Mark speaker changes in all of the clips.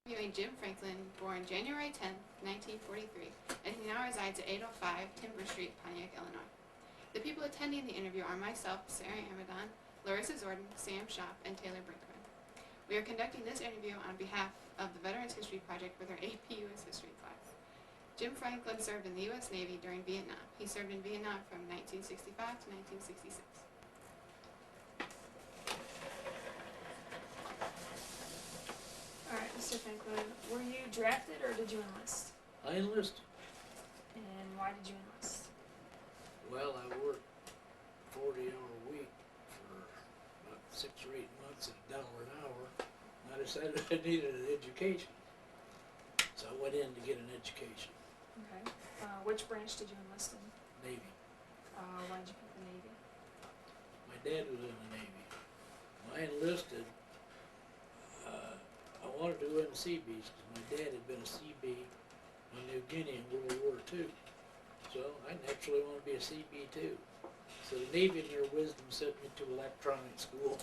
Speaker 1: Interviewing Jim Franklin, born January 10, 1943, and he now resides at 805 Timber Street, Pontiac, Illinois. The people attending the interview are myself, Sarah Amadon, Larissa Zorden, Sam Shop, and Taylor Brinkman. We are conducting this interview on behalf of the Veterans History Project for their AP U.S. History class. Jim Franklin served in the U.S. Navy during Vietnam. He served in Vietnam from 1965 to 1966.
Speaker 2: Alright, Mr. Franklin, were you drafted or did you enlist?
Speaker 3: I enlisted.
Speaker 2: And why did you enlist?
Speaker 3: Well, I worked 40-hour week for about 6 or 8 months at $1 an hour. And I decided I needed an education. So I went in to get an education.
Speaker 2: Okay. Which branch did you enlist in?
Speaker 3: Navy.
Speaker 2: Why did you pick the Navy?
Speaker 3: My dad was in the Navy. When I enlisted, I wanted to go in the Seabees because my dad had been a Seabee on New Guinea in World War II. So I naturally wanted to be a Seabee too. So the Navy in their wisdom sent me to electronic school.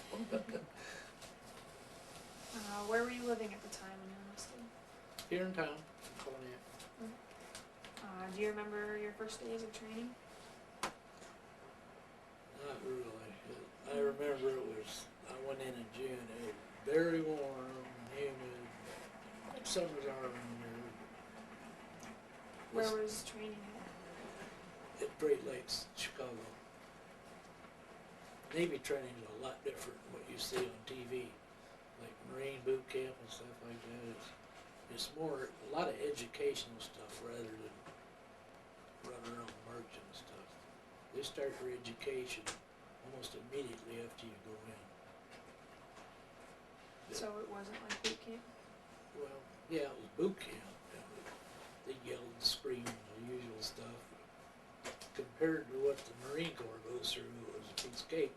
Speaker 2: Where were you living at the time when you enlisted?
Speaker 3: Here in town, in Pontiac.
Speaker 2: Do you remember your first days of training?
Speaker 3: Not really. I remember I went in June. It was very warm and humid. Like summer's aren't here.
Speaker 2: Where was training at?
Speaker 3: At Great Lakes, Chicago. Navy training is a lot different than what you see on TV, like Marine boot camp and stuff like that. It's more a lot of educational stuff rather than running around marching and stuff. They start your education almost immediately after you go in.
Speaker 2: So it wasn't like boot camp?
Speaker 3: Well, yeah, it was boot camp. They yelled and screamed, the usual stuff. Compared to what the Marine Corps goes through, it was a piece of cake.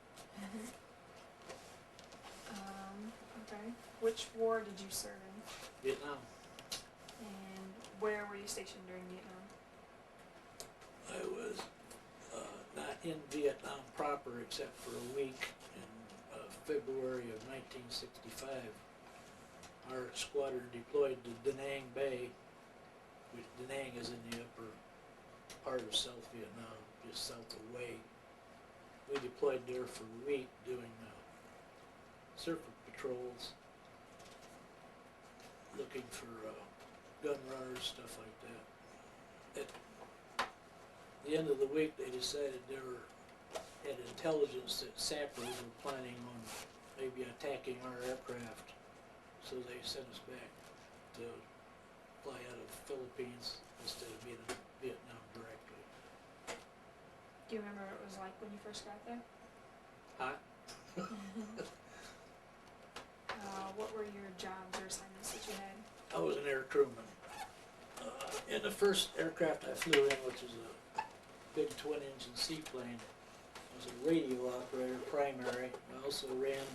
Speaker 2: Okay. Which war did you serve in?
Speaker 3: Vietnam.
Speaker 2: And where were you stationed during Vietnam?
Speaker 3: I was not in Vietnam proper except for a week in February of 1965. Our squadron deployed to Da Nang Bay, which Da Nang is in the upper part of South Vietnam, just south of Hue. We deployed there for a week doing surface patrols, looking for gun runners, stuff like that. At the end of the week, they decided they had intelligence that sappers were planning on maybe attacking our aircraft, so they sent us back to fly out of the Philippines instead of being in Vietnam directly.
Speaker 2: Do you remember what it was like when you first got there?
Speaker 3: Hot.
Speaker 2: What were your jobs or assignments that you had?
Speaker 3: I was an air crewman. In the first aircraft I flew in, which was a big twin-engine seaplane, I was a radio operator primary. I also ran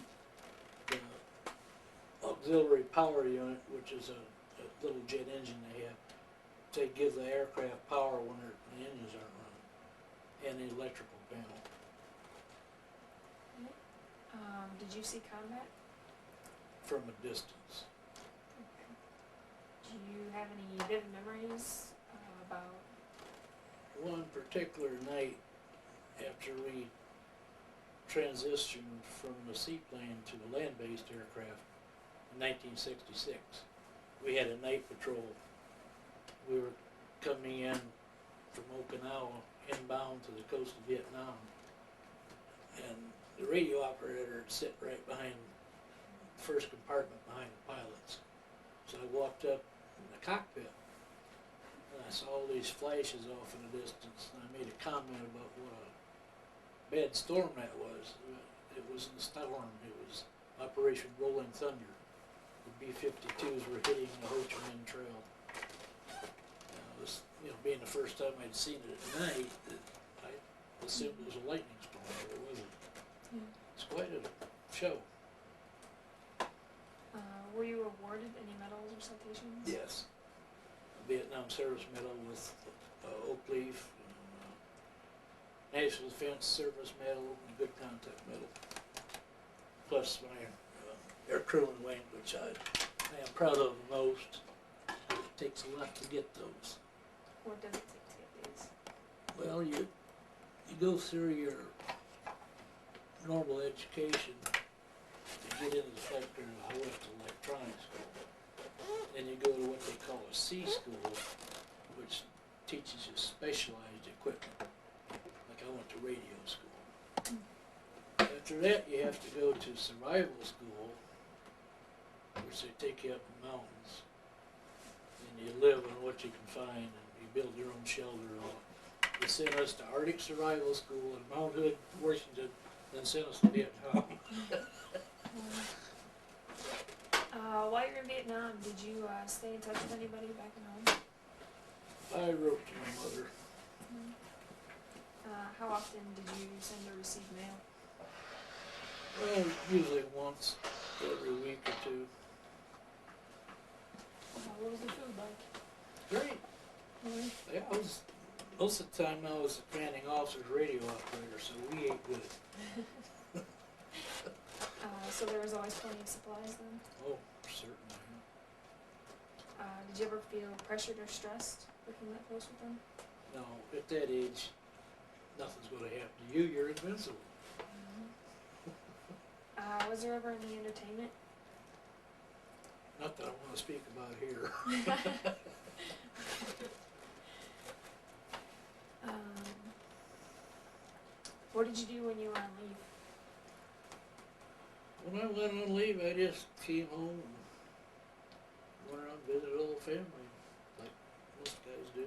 Speaker 3: the auxiliary power unit, which is a little jet engine they have to give the aircraft power when the engines aren't running, and the electrical panel.
Speaker 2: Did you see combat?
Speaker 3: From a distance.
Speaker 2: Okay. Do you have any vivid memories about?
Speaker 3: One particular night after we transitioned from the seaplane to the land-based aircraft in 1966, we had a night patrol. We were coming in from Okinawa inbound to the coast of Vietnam, and the radio operator would sit right behind the first compartment behind the pilots. So I walked up in the cockpit and I saw all these flashes off in the distance, and I made a comment about what a bad storm that was. It wasn't a storm, it was Operation Rolling Thunder. The B-52s were hitting the Ho Chi Minh Trail. It was, being the first time I'd seen it at night, I assumed it was a lightning storm, but it wasn't. It's quite a show.
Speaker 2: Were you awarded any medals or citations?
Speaker 3: Yes. A Vietnam Service Medal with oak leaf, and, National Defense Service Medal, and Good Contact Medal. Plus my air crewing wing, which I I am proud of the most. It takes a lot to get those.
Speaker 2: What does it take to get these?
Speaker 3: Well, you go through your normal education to get into the factor of I went to electronics school. Then you go to what they call a C school, which teaches you specialized equipment. Like I went to radio school. After that, you have to go to survival school, which they take you up in the mountains, and you live on what you can find, and you build your own shelter and all. They sent us to Arctic Survival School in Mount Hood, Washington, then sent us to Vietnam.
Speaker 2: While you were in Vietnam, did you stay in touch with anybody back at home?
Speaker 3: I wrote to my mother.
Speaker 2: How often did you send or receive mail?
Speaker 3: Well, usually once every week or two.
Speaker 2: What was the food like?
Speaker 3: Great.
Speaker 2: Really?
Speaker 3: Yeah, most of the time I was the commanding officer's radio operator, so we ate good.
Speaker 2: So there was always plenty of supplies then?
Speaker 3: Oh, certainly.
Speaker 2: Did you ever feel pressured or stressed working that close with them?
Speaker 3: No, at that age, nothing's going to happen to you. You're invincible.
Speaker 2: Was there ever any entertainment?
Speaker 3: Not that I want to speak about here.
Speaker 2: What did you do when you were on leave?
Speaker 3: When I went on leave, I just came home and went around and visited old family, like most guys do.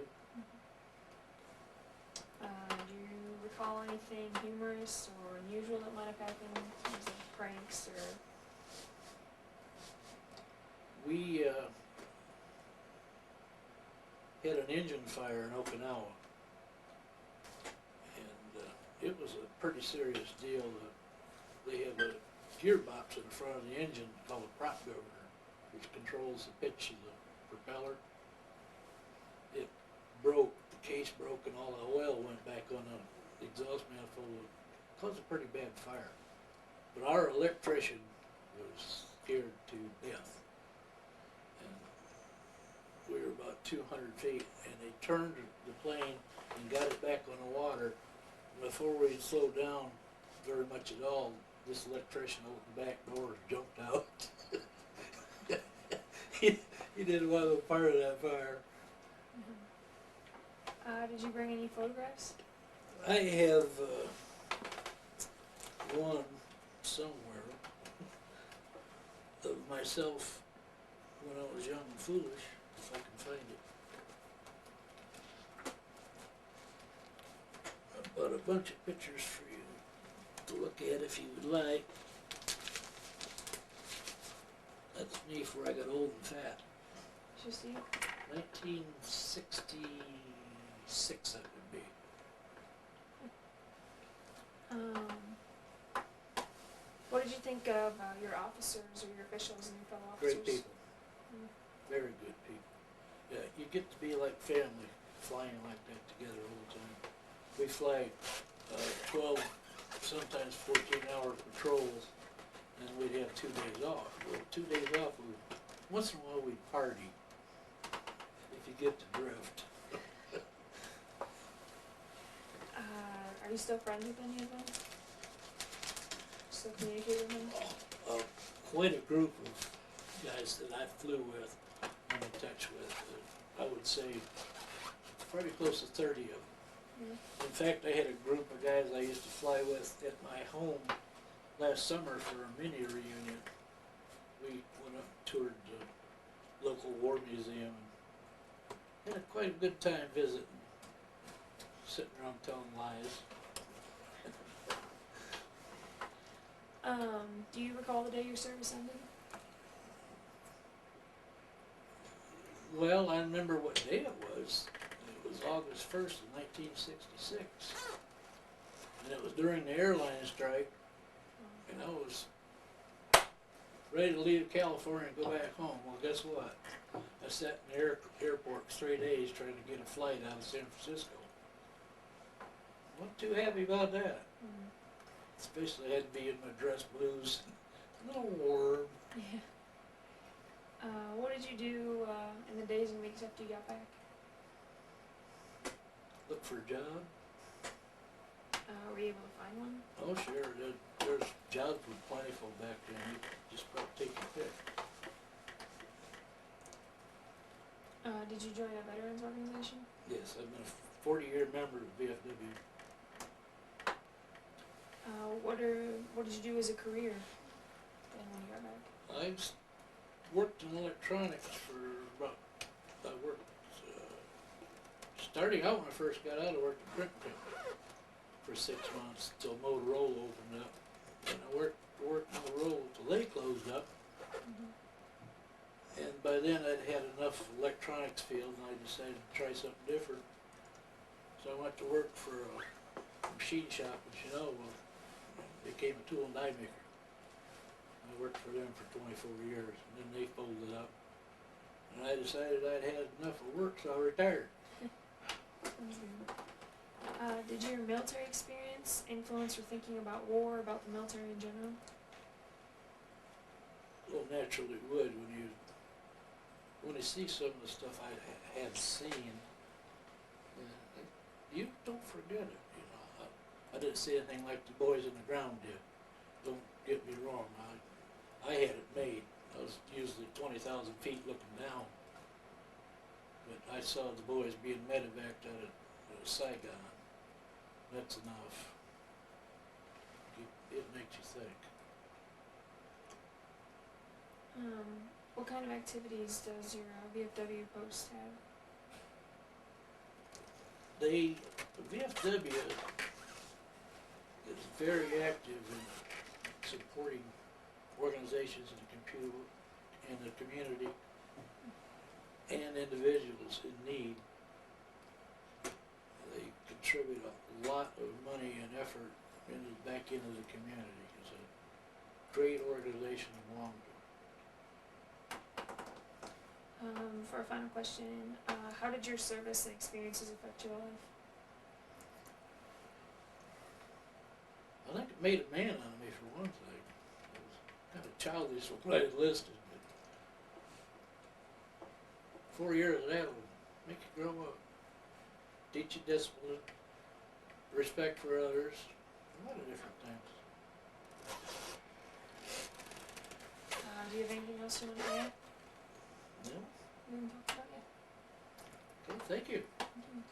Speaker 2: Do you recall anything humorous or unusual that might have happened? Was it pranks or?
Speaker 3: We had an engine fire in Okinawa, and it was a pretty serious deal. They have a gearbox in the front of the engine called a prop governor, which controls the pitch of the propeller. It broke, the case broke, and all the oil went back on the exhaust manifold. It caused a pretty bad fire. But our electrician was scared to death. And we were about 200 feet, and they turned the plane and got it back on the water. Before we had slowed down very much at all, this electrician opened the back door and jumped out. he didn't want to be part of that fire.
Speaker 2: Did you bring any photographs?
Speaker 3: I have one somewhere of myself when I was young and foolish, if I can find it. I've got a bunch of pictures for you to look at if you would like. That's me before I got old and fat.
Speaker 2: Just you?
Speaker 3: 1966 that would be.
Speaker 2: What did you think of your officers or your officials and your fellow officers?
Speaker 3: Great people. Very good people. Yeah, you get to be like family, flying like that together all the time. We fly 12, sometimes 14-hour patrols, and we'd have 2 days off. Well, 2 days off, once in a while we'd party, if you get to drift.
Speaker 2: Are you still friends with any of them? Still communicate with them?
Speaker 3: Quite a group of guys that I flew with, I'm in touch with. I would say probably close to 30 of them.
Speaker 2: Yeah.
Speaker 3: In fact, I had a group of guys I used to fly with at my home last summer for a mini reunion. We went up and toured the local war museum and had quite a good time visiting, sitting around telling lies.
Speaker 2: Do you recall the day your service ended?
Speaker 3: Well, I remember what day it was. It was August 1st of 1966. And it was during the airline strike, and I was ready to leave California and go back home. Well, guess what? I sat in the airport for 3 days trying to get a flight out of San Francisco. Wasn't too happy about that. Especially I had to be in my dress blues. A little warm.
Speaker 2: Yeah. did you do in the days and weeks after you got back?
Speaker 3: Look for a job.
Speaker 2: Were you able to find one?
Speaker 3: Oh, sure, there's jobs were plentiful back then, you just about take your pick.
Speaker 2: Did you join a veterans organization?
Speaker 3: Yes, I've been a 40-year member of VFW.
Speaker 2: What did you do as a career then when you got back?
Speaker 3: I've worked in electronics for about, starting out when I first got out, I worked at print company for 6 months till Motorola opened up. And I worked Motorola till they closed up. And by then I'd had enough electronics field and I decided to try something different. So I went to work for a machine shop in Chinoa, became a tool and die maker. I worked for them for 24 years and then they folded up. And I decided I'd had enough of work, so I retired.
Speaker 2: Did your military experience influence your thinking about war, about the military in general?
Speaker 3: Well, naturally it would when you see some of the stuff I had seen. You don't forget it, you know. I didn't see anything like the boys in the ground did. Don't get me wrong. I had it made. I was usually 20,000 feet looking down. But I saw the boys being medevaced out of Saigon. That's enough. It makes you think.
Speaker 2: What kind of activities does your VFW post have?
Speaker 3: The VFW is very active in supporting organizations in the community and individuals in need. They contribute a lot of money and effort back into the community. It's a great organization to belong to.
Speaker 2: For our final question, how did your service and experiences affect your life?
Speaker 3: I think it made a man out of me for one thing. I was kind of childish when I enlisted, but 4 years of that will make you grow up. Teach you discipline, respect for others, a lot of different things.
Speaker 2: Do you have anything else you want to add?
Speaker 3: No?
Speaker 2: We haven't talked about yet.
Speaker 3: Okay, thank you.
Speaker 2: Mhm.